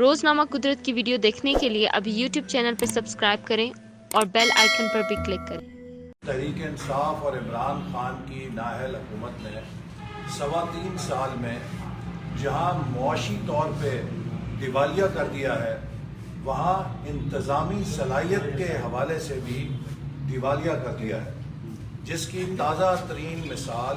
روزنامہ قدرت کی ویڈیو دیکھنے کے لیے ابھی یوٹیوب چینل پر سبسکرائب کریں اور بیل آئیکن پر بھی کلک کریں۔ تحریک انصاف اور عمران خان کی نااہل حکومت نے 3.25 سال میں جہاں معاشی طور پہ دیوالیہ کر دیا ہے، وہاں انتظامی صلاحیت کے حوالے سے بھی دیوالیہ کر دیا ہے، جس کی تازہ ترین مثال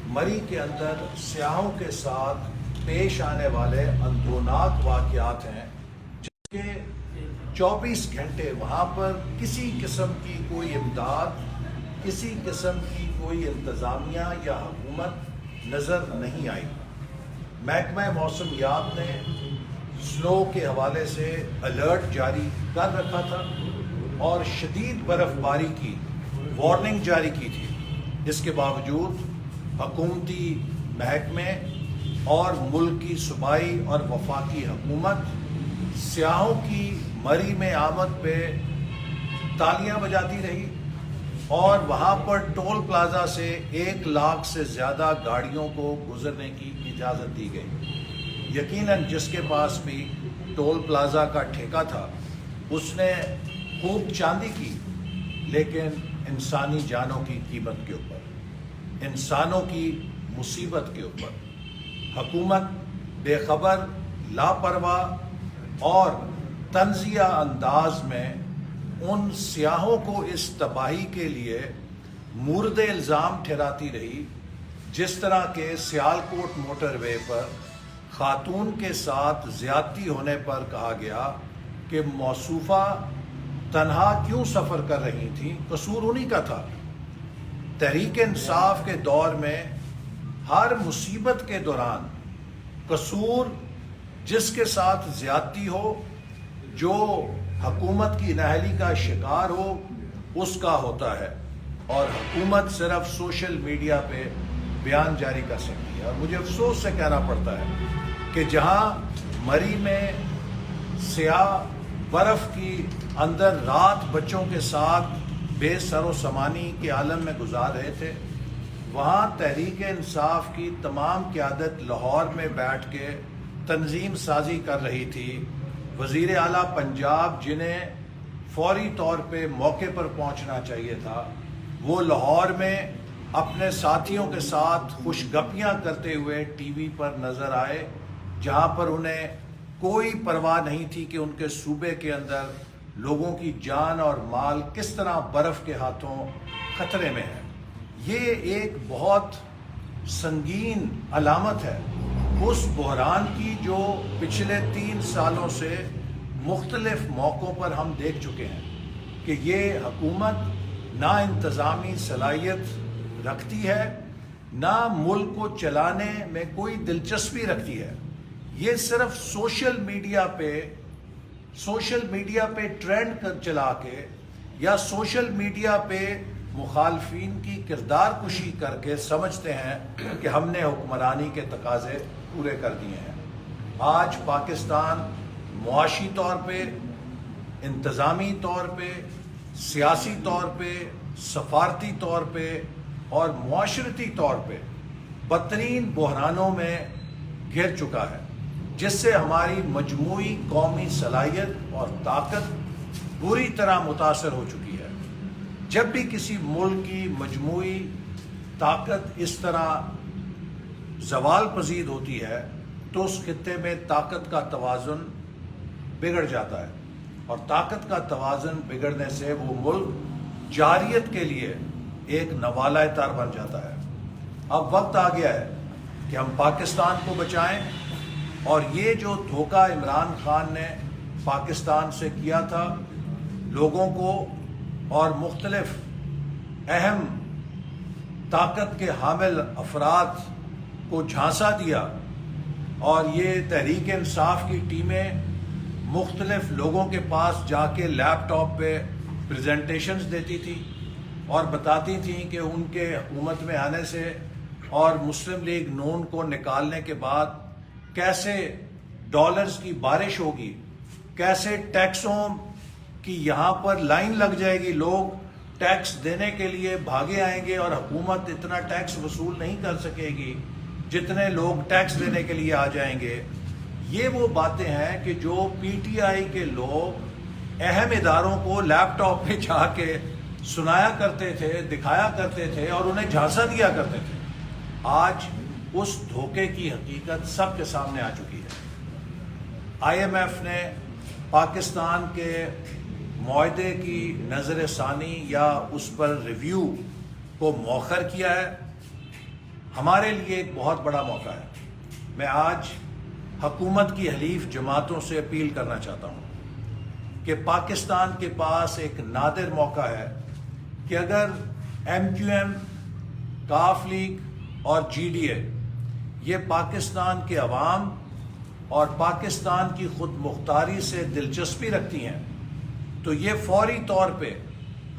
مری کے اندر سیاحوں کے ساتھ پیش آنے والے اندوناک واقعات ہیں، جس کے 24 گھنٹے وہاں پر کسی قسم کی کوئی امداد، کسی قسم کی کوئی انتظامیہ یا حکومت نظر نہیں آئی۔ محکمہ موسمیات نے سنو کے حوالے سے الرٹ جاری کر رکھا تھا اور شدید برف باری کی وارننگ جاری کی تھی۔ اس کے باوجود حکومتی محکمے اور ملک کی صوبائی اور وفاقی حکومت سیاحوں کی مری میں آمد پہ تالیاں بجاتی رہی اور وہاں پر ٹول پلازا سے 1 لاکھ سے زیادہ گاڑیوں کو گزرنے کی اجازت دی گئی۔ یقیناً جس کے پاس بھی ٹول پلازا کا ٹھیکہ تھا اس نے خوب چاندی کی، لیکن انسانی جانوں کی قیمت کے اوپر، انسانوں کی مصیبت کے اوپر حکومت بے خبر، لاپرواہ اور تنزیہ انداز میں ان سیاحوں کو اس تباہی کے لیے مورد الزام ٹھہراتی رہی، جس طرح کے سیالکوٹ موٹر وے پر خاتون کے ساتھ زیادتی ہونے پر کہا گیا کہ موصوفہ تنہا کیوں سفر کر رہی تھیں، قصور انہی کا تھا۔ تحریک انصاف کے دور میں ہر مصیبت کے دوران قصور جس کے ساتھ زیادتی ہو، جو حکومت کی نااہلی کا شکار ہو، اس کا ہوتا ہے، اور حکومت صرف سوشل میڈیا پہ بیان جاری کر سکتی ہے۔ اور مجھے افسوس سے کہنا پڑتا ہے کہ جہاں مری میں سیاح برف کی اندر رات بچوں کے ساتھ بے سر و سامانی کے عالم میں گزار رہے تھے، وہاں تحریک انصاف کی تمام قیادت لاہور میں بیٹھ کے تنظیم سازی کر رہی تھی۔ وزیر اعلیٰ پنجاب جنہیں فوری طور پہ موقع پر پہنچنا چاہیے تھا، وہ لاہور میں اپنے ساتھیوں کے ساتھ خوش گپیاں کرتے ہوئے ٹی وی پر نظر آئے، جہاں پر انہیں کوئی پرواہ نہیں تھی کہ ان کے صوبے کے اندر لوگوں کی جان اور مال کس طرح برف کے ہاتھوں خطرے میں ہے۔ یہ ایک بہت سنگین علامت ہے اس بحران کی جو پچھلے 3 سالوں سے مختلف موقعوں پر ہم دیکھ چکے ہیں کہ یہ حکومت نہ انتظامی صلاحیت رکھتی ہے، نہ ملک کو چلانے میں کوئی دلچسپی رکھتی ہے۔ یہ صرف سوشل میڈیا پہ ٹرینڈ چلا کے یا سوشل میڈیا پہ مخالفین کی کردار کشی کر کے سمجھتے ہیں کہ ہم نے حکمرانی کے تقاضے پورے کر دیے ہیں۔ آج پاکستان معاشی طور پہ، انتظامی طور پہ، سیاسی طور پہ، سفارتی طور پہ اور معاشرتی طور پہ بدترین بحرانوں میں گھر چکا ہے، جس سے ہماری مجموعی قومی صلاحیت اور طاقت بری طرح متاثر ہو چکی ہے۔ جب بھی کسی ملک کی مجموعی طاقت اس طرح زوال پذیر ہوتی ہے تو اس خطے میں طاقت کا توازن بگڑ جاتا ہے، اور طاقت کا توازن بگڑنے سے وہ ملک جارحیت کے لیے ایک نوالہ تر بن جاتا ہے۔ اب وقت آ گیا ہے کہ ہم پاکستان کو بچائیں، اور یہ جو دھوکہ عمران خان نے پاکستان سے کیا تھا، لوگوں کو اور مختلف اہم طاقت کے حامل افراد کو جھانسا دیا، اور یہ تحریک انصاف کی ٹیمیں مختلف لوگوں کے پاس جا کے لیپ ٹاپ پہ پریزنٹیشنز دیتی تھی اور بتاتی تھیں کہ ان کے حکومت میں آنے سے اور مسلم لیگ نون کو نکالنے کے بعد کیسے ڈالرز کی بارش ہوگی، کیسے ٹیکسوں کی یہاں پر لائن لگ جائے گی، لوگ ٹیکس دینے کے لیے بھاگے آئیں گے اور حکومت اتنا ٹیکس وصول نہیں کر سکے گی جتنے لوگ ٹیکس دینے کے لیے آ جائیں گے۔ یہ وہ باتیں ہیں کہ جو پی ٹی آئی کے لوگ اہم اداروں کو لیپ ٹاپ پہ جا کے سنایا کرتے تھے، دکھایا کرتے تھے اور انہیں جھانسا دیا کرتے تھے، آج اس دھوکے کی حقیقت سب کے سامنے آ چکی ہے۔ آئی ایم ایف نے پاکستان کے معاہدے کی نظر ثانی یا اس پر ریویو کو مؤخر کیا ہے۔ ہمارے لیے ایک بہت بڑا موقع ہے۔ میں آج حکومت کی حلیف جماعتوں سے اپیل کرنا چاہتا ہوں کہ پاکستان کے پاس ایک نادر موقع ہے کہ اگر ایم کیو ایم، کاف لیگ اور جی ڈی اے یہ پاکستان کے عوام اور پاکستان کی خود مختاری سے دلچسپی رکھتی ہیں تو یہ فوری طور پہ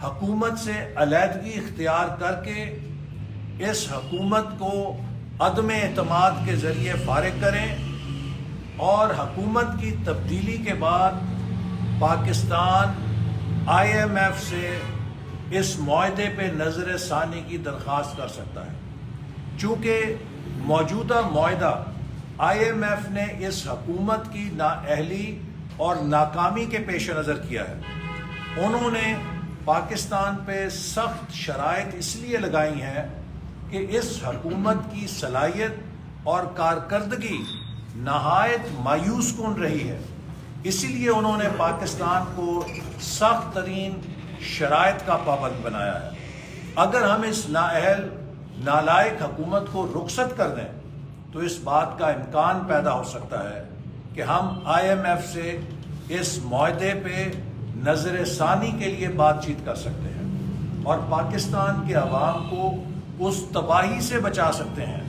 حکومت سے علیحدگی اختیار کر کے اس حکومت کو عدم اعتماد کے ذریعے فارغ کریں اور حکومت کی تبدیلی کے بعد پاکستان آئی ایم ایف سے اس معاہدے پہ نظر ثانی کی درخواست کر سکتا ہے۔ چونکہ موجودہ معاہدہ آئی ایم ایف نے اس حکومت کی نااہلی اور ناکامی کے پیش نظر کیا ہے۔ انہوں نے پاکستان پہ سخت شرائط اس لیے لگائی ہیں کہ اس حکومت کی صلاحیت اور کارکردگی نہایت مایوس کن رہی ہے، اسی لیے انہوں نے پاکستان کو سخت ترین شرائط کا پابند بنایا ہے۔ اگر ہم اس نااہل نالائق حکومت کو رخصت کر دیں تو اس بات کا امکان پیدا ہو سکتا ہے کہ ہم آئی ایم ایف سے اس معاہدے پہ نظر ثانی کے لیے بات چیت کر سکتے ہیں اور پاکستان کے عوام کو اس تباہی سے بچا سکتے ہیں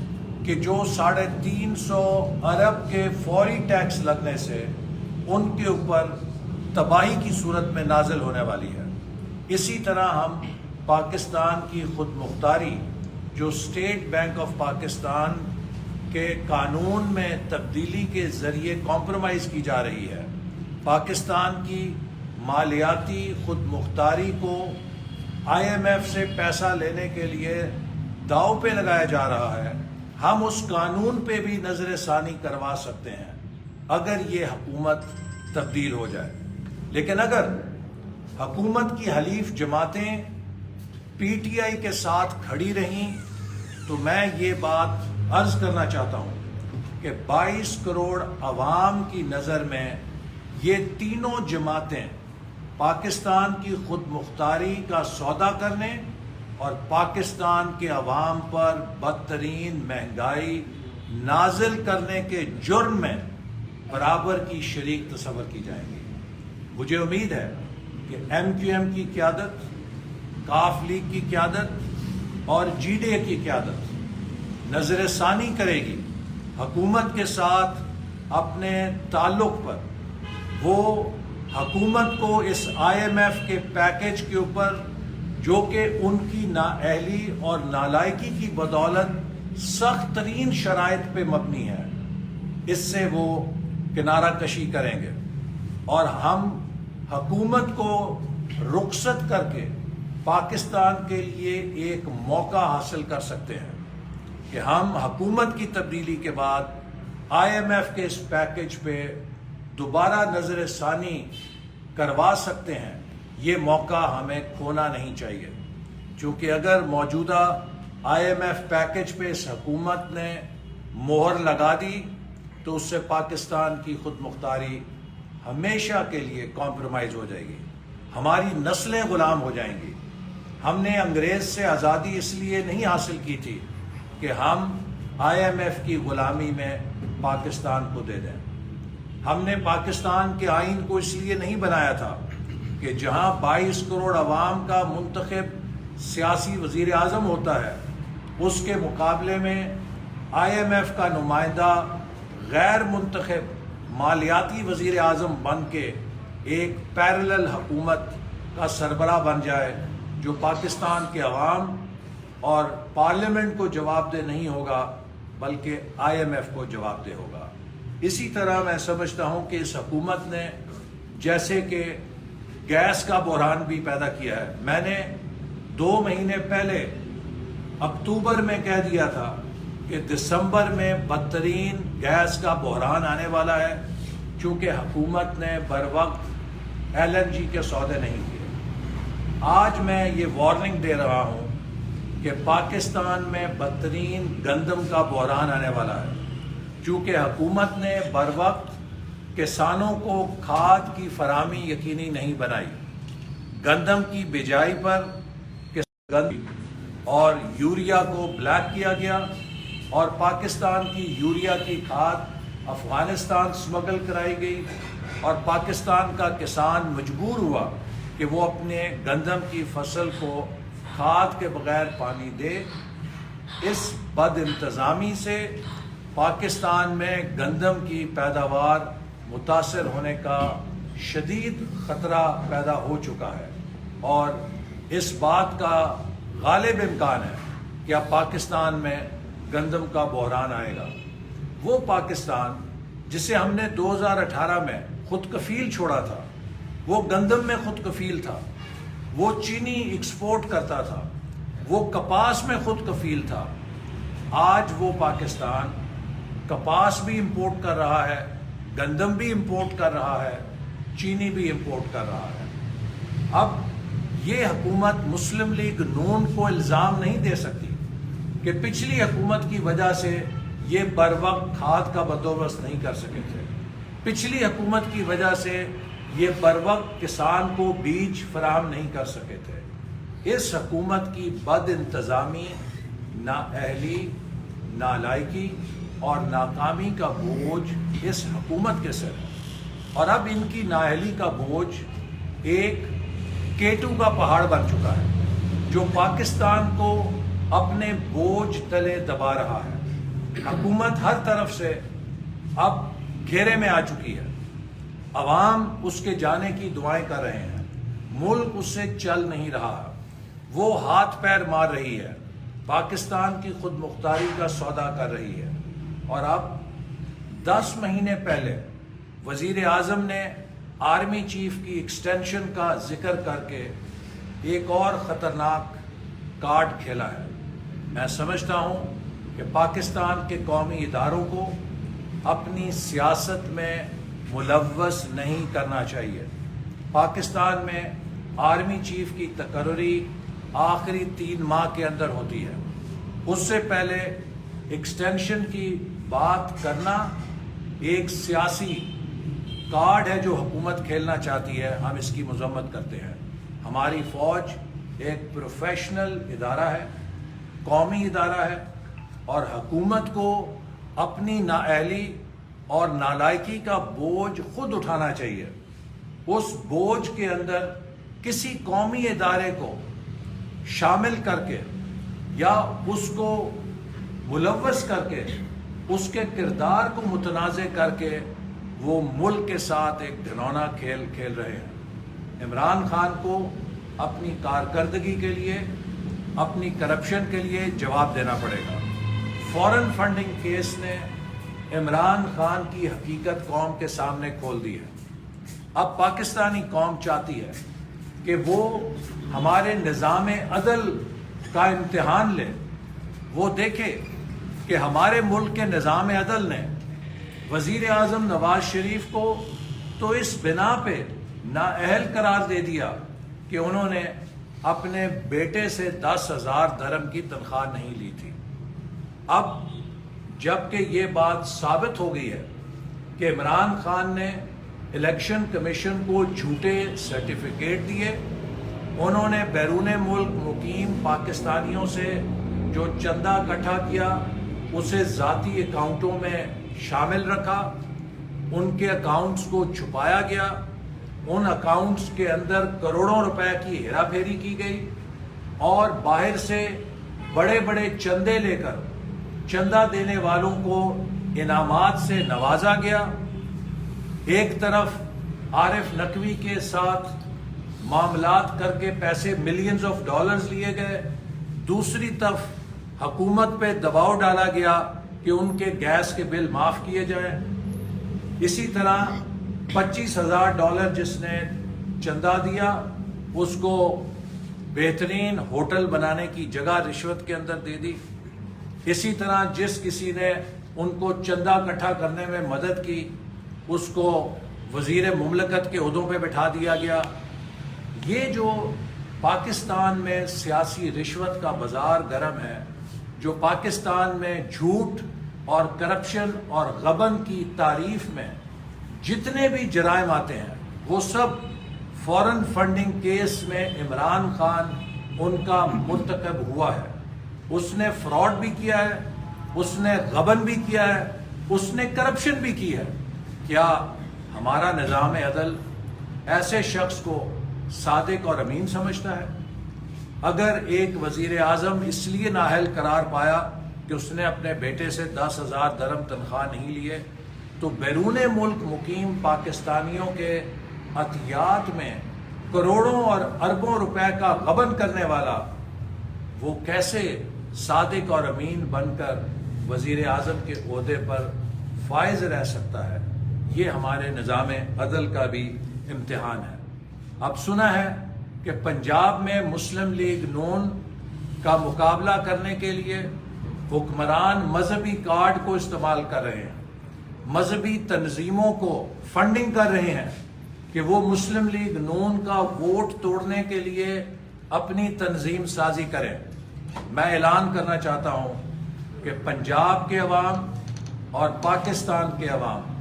کہ جو 350 ارب کے فوری ٹیکس لگنے سے ان کے اوپر تباہی کی صورت میں نازل ہونے والی ہے۔ اسی طرح ہم پاکستان کی خود مختاری جو اسٹیٹ بینک آف پاکستان کے قانون میں تبدیلی کے ذریعے کمپرومائز کی جا رہی ہے، پاکستان کی مالیاتی خود مختاری کو آئی ایم ایف سے پیسہ لینے کے لیے داؤ پہ لگایا جا رہا ہے، ہم اس قانون پہ بھی نظر ثانی کروا سکتے ہیں اگر یہ حکومت تبدیل ہو جائے۔ لیکن اگر حکومت کی حلیف جماعتیں پی ٹی آئی کے ساتھ کھڑی رہیں تو میں یہ بات عرض کرنا چاہتا ہوں کہ 22 کروڑ عوام کی نظر میں یہ تینوں جماعتیں پاکستان کی خود مختاری کا سودا کرنے اور پاکستان کے عوام پر بدترین مہنگائی نازل کرنے کے جرم میں برابر کی شریک تصور کی جائیں گی۔ مجھے امید ہے کہ ایم کیو ایم کی قیادت، کاف لیگ کی قیادت اور جی ڈی اے کی قیادت نظر ثانی کرے گی حکومت کے ساتھ اپنے تعلق پر، وہ حکومت کو اس آئی ایم ایف کے پیکج کے اوپر جو کہ ان کی نااہلی اور نالائکی کی بدولت سخت ترین شرائط پہ مبنی ہے، اس سے وہ کنارہ کشی کریں گے اور ہم حکومت کو رخصت کر کے پاکستان کے لیے ایک موقع حاصل کر سکتے ہیں کہ ہم حکومت کی تبدیلی کے بعد آئی ایم ایف کے اس پیکج پہ دوبارہ نظر ثانی کروا سکتے ہیں۔ یہ موقع ہمیں کھونا نہیں چاہیے، چونکہ اگر موجودہ آئی ایم ایف پیکج پہ اس حکومت نے مہر لگا دی تو اس سے پاکستان کی خود مختاری ہمیشہ کے لیے کمپرومائز ہو جائے گی، ہماری نسلیں غلام ہو جائیں گی۔ ہم نے انگریز سے آزادی اس لیے نہیں حاصل کی تھی کہ ہم آئی ایم ایف کی غلامی میں پاکستان کو دے دیں۔ ہم نے پاکستان کے آئین کو اس لیے نہیں بنایا تھا کہ جہاں 22 کروڑ عوام کا منتخب سیاسی وزیر اعظم ہوتا ہے، اس کے مقابلے میں آئی ایم ایف کا نمائندہ غیر منتخب مالیاتی وزیر اعظم بن کے ایک پیرلل حکومت کا سربراہ بن جائے جو پاکستان کے عوام اور پارلیمنٹ کو جواب دہ نہیں ہوگا بلکہ آئی ایم ایف کو جواب دہ ہوگا۔ اسی طرح میں سمجھتا ہوں کہ اس حکومت نے جیسے کہ گیس کا بحران بھی پیدا کیا ہے، میں نے 2 مہینے پہلے اکتوبر میں کہہ دیا تھا کہ دسمبر میں بدترین گیس کا بحران آنے والا ہے، چونکہ حکومت نے بروقت LNG کے سودے نہیں کیے۔ آج میں یہ وارننگ دے رہا ہوں کہ پاکستان میں بدترین گندم کا بحران آنے والا ہے، چونکہ حکومت نے بروقت کسانوں کو کھاد کی فراہمی یقینی نہیں بنائی۔ گندم کی بجائی پر اور یوریا کو بلیک کیا گیا، اور پاکستان کی یوریا کی کھاد افغانستان سمگل کرائی گئی، اور پاکستان کا کسان مجبور ہوا کہ وہ اپنے گندم کی فصل کو کھاد کے بغیر پانی دے۔ اس بد انتظامی سے پاکستان میں گندم کی پیداوار متاثر ہونے کا شدید خطرہ پیدا ہو چکا ہے، اور اس بات کا غالب امکان ہے کہ اب پاکستان میں گندم کا بحران آئے گا۔ وہ پاکستان جسے ہم نے 2018 میں خود کفیل چھوڑا تھا، وہ گندم میں خود کفیل تھا، وہ چینی ایکسپورٹ کرتا تھا، وہ کپاس میں خود کفیل تھا، آج وہ پاکستان کپاس بھی امپورٹ کر رہا ہے، گندم بھی امپورٹ کر رہا ہے، چینی بھی امپورٹ کر رہا ہے۔ اب یہ حکومت مسلم لیگ نون کو الزام نہیں دے سکتی کہ پچھلی حکومت کی وجہ سے یہ بروقت کھاد کا بندوبست نہیں کر سکے تھے، پچھلی حکومت کی وجہ سے یہ بروقت کسان کو بیج فراہم نہیں کر سکے تھے۔ اس حکومت کی بد انتظامی، نااہلی، نالائکی اور ناکامی کا بوجھ اس حکومت کے سر ہے، اور اب ان کی نااہلی کا بوجھ ایک کیٹو کا پہاڑ بن چکا ہے جو پاکستان کو اپنے بوجھ تلے دبا رہا ہے۔ حکومت ہر طرف سے اب گھیرے میں آ چکی ہے، عوام اس کے جانے کی دعائیں کر رہے ہیں، ملک اس سے چل نہیں رہا، وہ ہاتھ پیر مار رہی ہے، پاکستان کی خود مختاری کا سودا کر رہی ہے۔ اور اب 10 مہینے پہلے وزیر اعظم نے آرمی چیف کی ایکسٹینشن کا ذکر کر کے ایک اور خطرناک کارڈ کھیلا ہے۔ میں سمجھتا ہوں کہ پاکستان کے قومی اداروں کو اپنی سیاست میں ملوث نہیں کرنا چاہیے۔ پاکستان میں آرمی چیف کی تقرری آخری 3 ماہ کے اندر ہوتی ہے، اس سے پہلے ایکسٹینشن کی بات کرنا ایک سیاسی کارڈ ہے جو حکومت کھیلنا چاہتی ہے، ہم اس کی مذمت کرتے ہیں۔ ہماری فوج ایک پروفیشنل ادارہ ہے، قومی ادارہ ہے، اور حکومت کو اپنی نااہلی اور نالائکی کا بوجھ خود اٹھانا چاہیے۔ اس بوجھ کے اندر کسی قومی ادارے کو شامل کر کے یا اس کو ملوث کر کے اس کے کردار کو متنازع کر کے وہ ملک کے ساتھ ایک گھنونا کھیل کھیل رہے ہیں۔ عمران خان کو اپنی کارکردگی کے لیے، اپنی کرپشن کے لیے جواب دینا پڑے گا۔ فورن فنڈنگ کیس نے عمران خان کی حقیقت قوم کے سامنے کھول دی ہے۔ اب پاکستانی قوم چاہتی ہے کہ وہ ہمارے نظام عدل کا امتحان لے، وہ دیکھے کہ ہمارے ملک کے نظام عدل نے وزیر اعظم نواز شریف کو تو اس بنا پہ نااہل قرار دے دیا کہ انہوں نے اپنے بیٹے سے 10,000 درہم کی تنخواہ نہیں لی تھی۔ اب جب کہ یہ بات ثابت ہو گئی ہے کہ عمران خان نے الیکشن کمیشن کو جھوٹے سرٹیفکیٹ دیے، انہوں نے بیرون ملک مقیم پاکستانیوں سے جو چندہ اکٹھا کیا اسے ذاتی اکاؤنٹوں میں شامل رکھا، ان کے اکاؤنٹس کو چھپایا گیا، ان اکاؤنٹس کے اندر کروڑوں روپے کی ہیرا پھیری کی گئی، اور باہر سے بڑے بڑے چندے لے کر چندہ دینے والوں کو انعامات سے نوازا گیا۔ ایک طرف عارف نقوی کے ساتھ معاملات کر کے پیسے ملینز آف ڈالرز لیے گئے، دوسری طرف حکومت پہ دباؤ ڈالا گیا کہ ان کے گیس کے بل معاف کیے جائیں۔ اسی طرح $25,000 جس نے چندہ دیا اس کو بہترین ہوٹل بنانے کی جگہ رشوت کے اندر دے دی۔ اسی طرح جس کسی نے ان کو چندہ اکٹھا کرنے میں مدد کی اس کو وزیر مملکت کے عہدوں پہ بٹھا دیا گیا. یہ جو پاکستان میں سیاسی رشوت کا بازار گرم ہے، جو پاکستان میں جھوٹ اور کرپشن اور غبن کی تعریف میں جتنے بھی جرائم آتے ہیں وہ سب فورن فنڈنگ کیس میں عمران خان ان کا مرتکب ہوا ہے. اس نے فراڈ بھی کیا ہے، اس نے غبن بھی کیا ہے، اس نے کرپشن بھی کی ہے. کیا ہمارا نظام عدل ایسے شخص کو صادق اور امین سمجھتا ہے؟ اگر ایک وزیر اعظم اس لیے نااہل قرار پایا کہ اس نے اپنے بیٹے سے 10,000 درہم تنخواہ نہیں لیے، تو بیرون ملک مقیم پاکستانیوں کے عطیات میں کروڑوں اور اربوں روپے کا غبن کرنے والا وہ کیسے صادق اور امین بن کر وزیر اعظم کے عہدے پر فائز رہ سکتا ہے؟ یہ ہمارے نظام عدل کا بھی امتحان ہے. اب سنا ہے کہ پنجاب میں مسلم لیگ نون کا مقابلہ کرنے کے لیے حکمران مذہبی کارڈ کو استعمال کر رہے ہیں، مذہبی تنظیموں کو فنڈنگ کر رہے ہیں کہ وہ مسلم لیگ نون کا ووٹ توڑنے کے لیے اپنی تنظیم سازی کریں. میں اعلان کرنا چاہتا ہوں کہ پنجاب کے عوام اور پاکستان کے عوام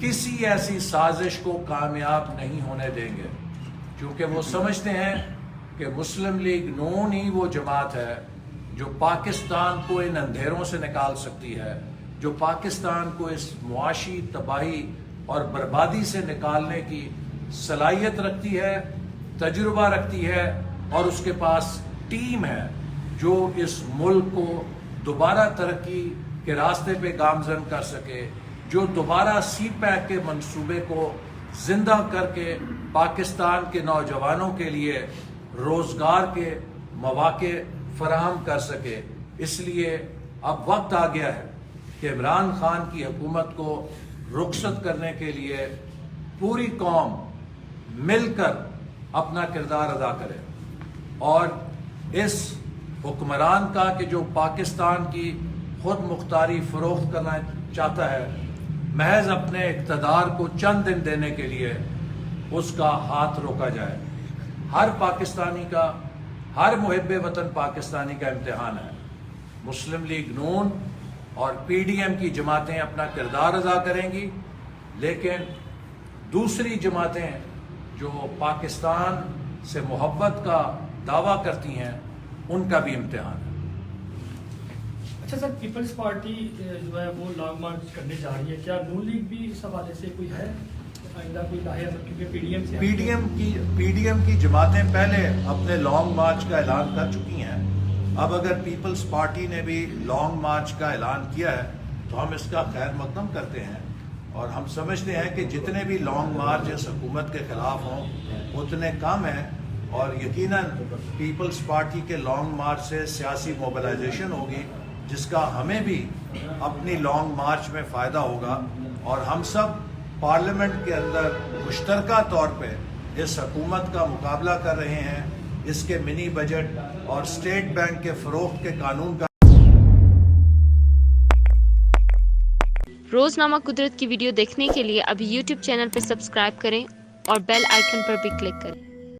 کسی ایسی سازش کو کامیاب نہیں ہونے دیں گے، کیونکہ وہ سمجھتے ہیں کہ مسلم لیگ نون ہی وہ جماعت ہے جو پاکستان کو ان اندھیروں سے نکال سکتی ہے، جو پاکستان کو اس معاشی تباہی اور بربادی سے نکالنے کی صلاحیت رکھتی ہے، تجربہ رکھتی ہے، اور اس کے پاس ٹیم ہے جو اس ملک کو دوبارہ ترقی کے راستے پہ گامزن کر سکے، جو دوبارہ سی پیک کے منصوبے کو زندہ کر کے پاکستان کے نوجوانوں کے لیے روزگار کے مواقع فراہم کر سکے. اس لیے اب وقت آ گیا ہے کہ عمران خان کی حکومت کو رخصت کرنے کے لیے پوری قوم مل کر اپنا کردار ادا کرے، اور اس حکمران کا کہ جو پاکستان کی خود مختاری فروخت کرنا چاہتا ہے، محض اپنے اقتدار کو چند دن دینے کے لیے اس کا ہاتھ روکا جائے. ہر پاکستانی کا، ہر محب وطن پاکستانی کا امتحان ہے. مسلم لیگ نون اور پی ڈی ایم کی جماعتیں اپنا کردار ادا کریں گی، لیکن دوسری جماعتیں جو پاکستان سے محبت کا دعویٰ کرتی ہیں ان کا بھی امتحان ہے. اچھا سر، پیپلز پارٹی جو ہے وہ لانگ مارچ کرنے جا رہی ہے، کیا نون لیگ بھی اس حوالے سے کوئی ہے آئندہ کوئی لاہیا؟ کیونکہ پی ڈی ایم کی جماعتیں پہلے اپنے لانگ مارچ کا اعلان کر چکی ہیں. اب اگر پیپلز پارٹی نے بھی لانگ مارچ کا اعلان کیا ہے تو ہم اس کا خیر مقدم کرتے ہیں، اور ہم سمجھتے ہیں کہ جتنے بھی لانگ مارچ اس حکومت کے خلاف ہوں اتنے کم ہیں، اور یقیناً پیپلز پارٹی کے لانگ مارچ سے سیاسی موبلائزیشن ہوگی جس کا ہمیں بھی اپنی لانگ مارچ میں فائدہ ہوگا، اور ہم سب پارلیمنٹ کے اندر مشترکہ طور پہ اس حکومت کا مقابلہ کر رہے ہیں. اس کے منی بجٹ اور اسٹیٹ بینک کے فروخت کے قانون کا. روزنامہ قدرت کی ویڈیو دیکھنے کے لیے ابھی یوٹیوب چینل پہ سبسکرائب کریں اور بیل آئیکن پر بھی کلک کریں.